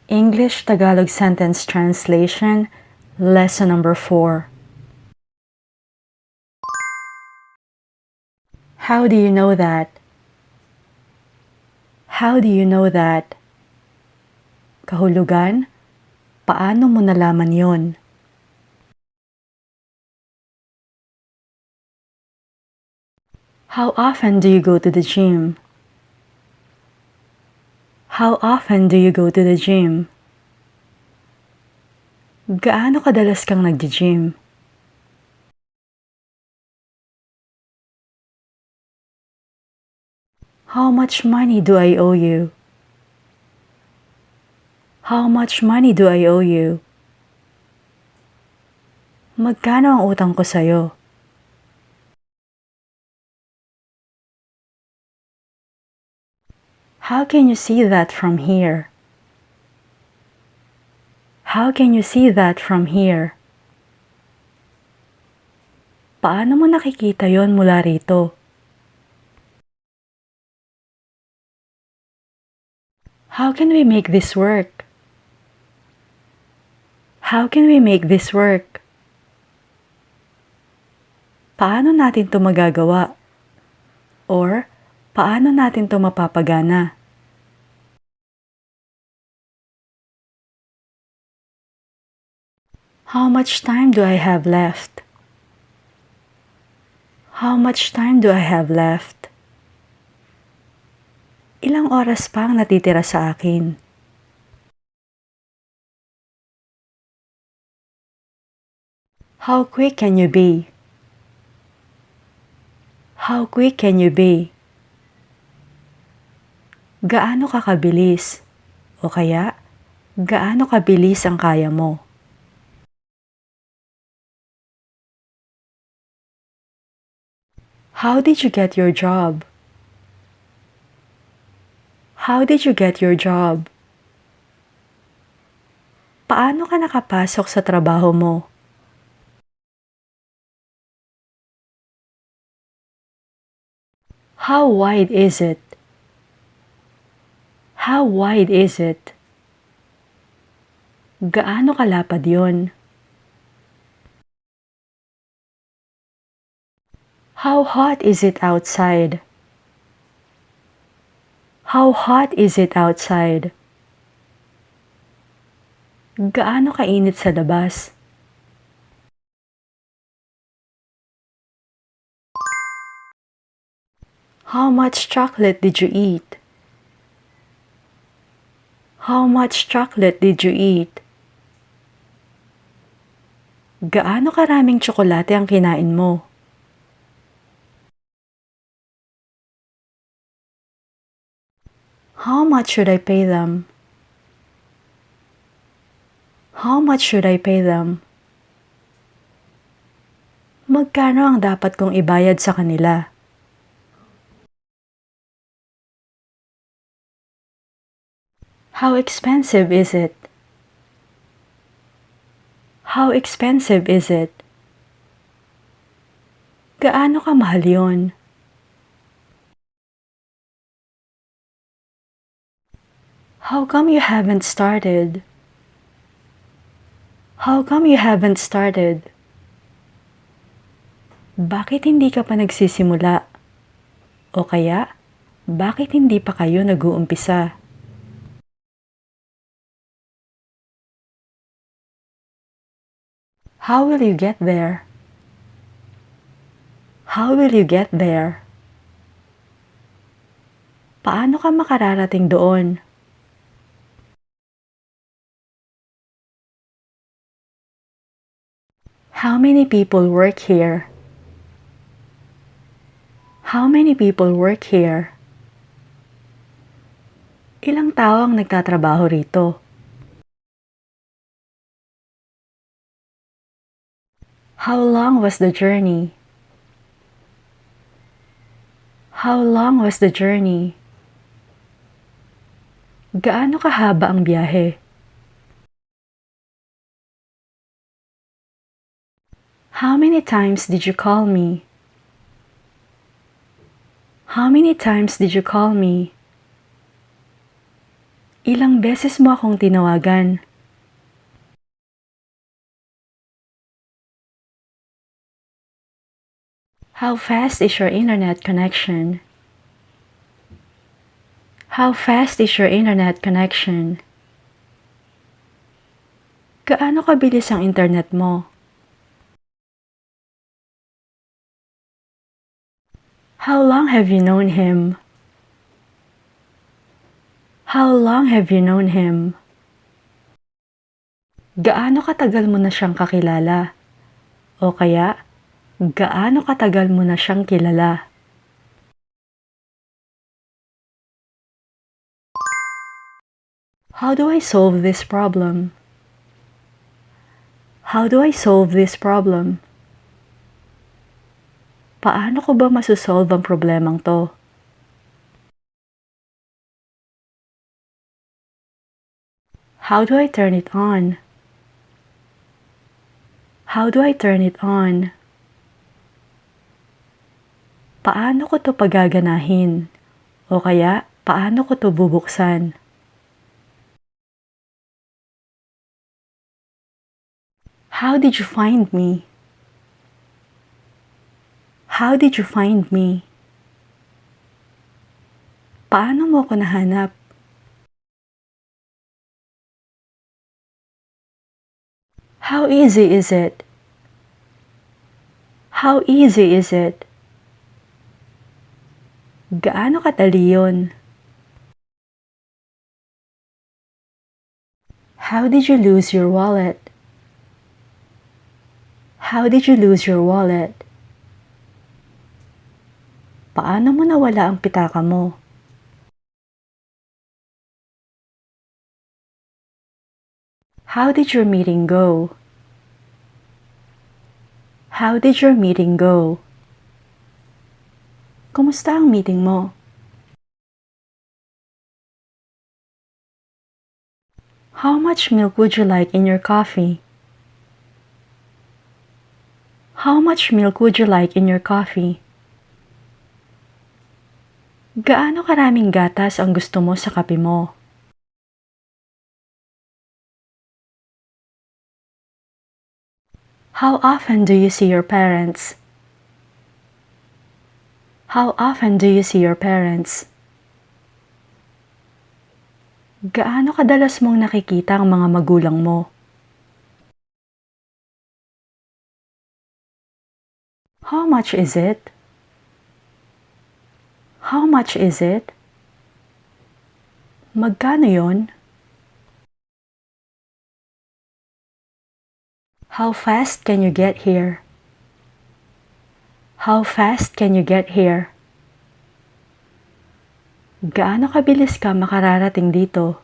English-Tagalog Sentence Translation, Lesson number 4. How do you know that? How do you know that? Kahulugan, paano mo nalaman yon? How often do you go to the gym? How often do you go to the gym? Gaano kadalas kang nagji-gym? How much money do I owe you? How much money do I owe you? Magkano ang utang ko sa'yo? How can you see that from here? How can you see that from here? Paano mo nakikita yon mula rito? How can we make this work? How can we make this work? Paano natin to magagawa? Or, paano natin to mapapagana? How much time do I have left? How much time do I have left? Ilang oras pa ang natitira sa akin? How quick can you be? How quick can you be? Gaano ka kabilis? O kaya, gaano kabilis ang kaya mo? How did you get your job? How did you get your job? Paano ka nakapasok sa trabaho mo? How wide is it? How wide is it? Gaano kalapad yon? How hot is it outside? How hot is it outside? Gaano kainit sa labas? How much chocolate did you eat? How much chocolate did you eat? Gaano karaming tsokolate ang kinain mo? How much should I pay them? How much should I pay them? Magkano ang dapat kong ibayad sa kanila? How expensive is it? How expensive is it? Gaano kamahal yon? How come you haven't started? How come you haven't started? Bakit hindi ka pa nagsisimula? O kaya, bakit hindi pa kayo nag-uumpisa? How will you get there? How will you get there? Paano ka makararating doon? How many people work here? How many people work here? Ilang tao ang nagtatrabaho rito? How long was the journey? How long was the journey? Gaano kahaba ang biyahe? How many times did you call me? How many times did you call me? Ilang beses mo akong tinawagan? How fast is your internet connection? How fast is your internet connection? Gaano kabilis ang internet mo? How long have you known him? How long have you known him? Gaano katagal mo na siyang kakilala? O kaya, gaano katagal mo na siyang kilala? How do I solve this problem? How do I solve this problem? Paano ko ba masosolve ang problemang to? How do I turn it on? How do I turn it on? Paano ko to pagaganahin? O kaya, paano ko to bubuksan? How did you find me? How did you find me? Paano mo ko nahanap? How easy is it? How easy is it? Gaano kadali yun? How did you lose your wallet? How did you lose your wallet? Paano mo nawala ang pitaka mo? How did your meeting go? How did your meeting go? Kumusta ang meeting mo? How much milk would you like in your coffee? How much milk would you like in your coffee? Gaano karaming gatas ang gusto mo sa kape mo? How often do you see your parents? How often do you see your parents? Gaano kadalas mong nakikita ang mga magulang mo? How much is it? How much is it? Magkano yon? How fast can you get here? How fast can you get here? Gaano kabilis ka makararating dito?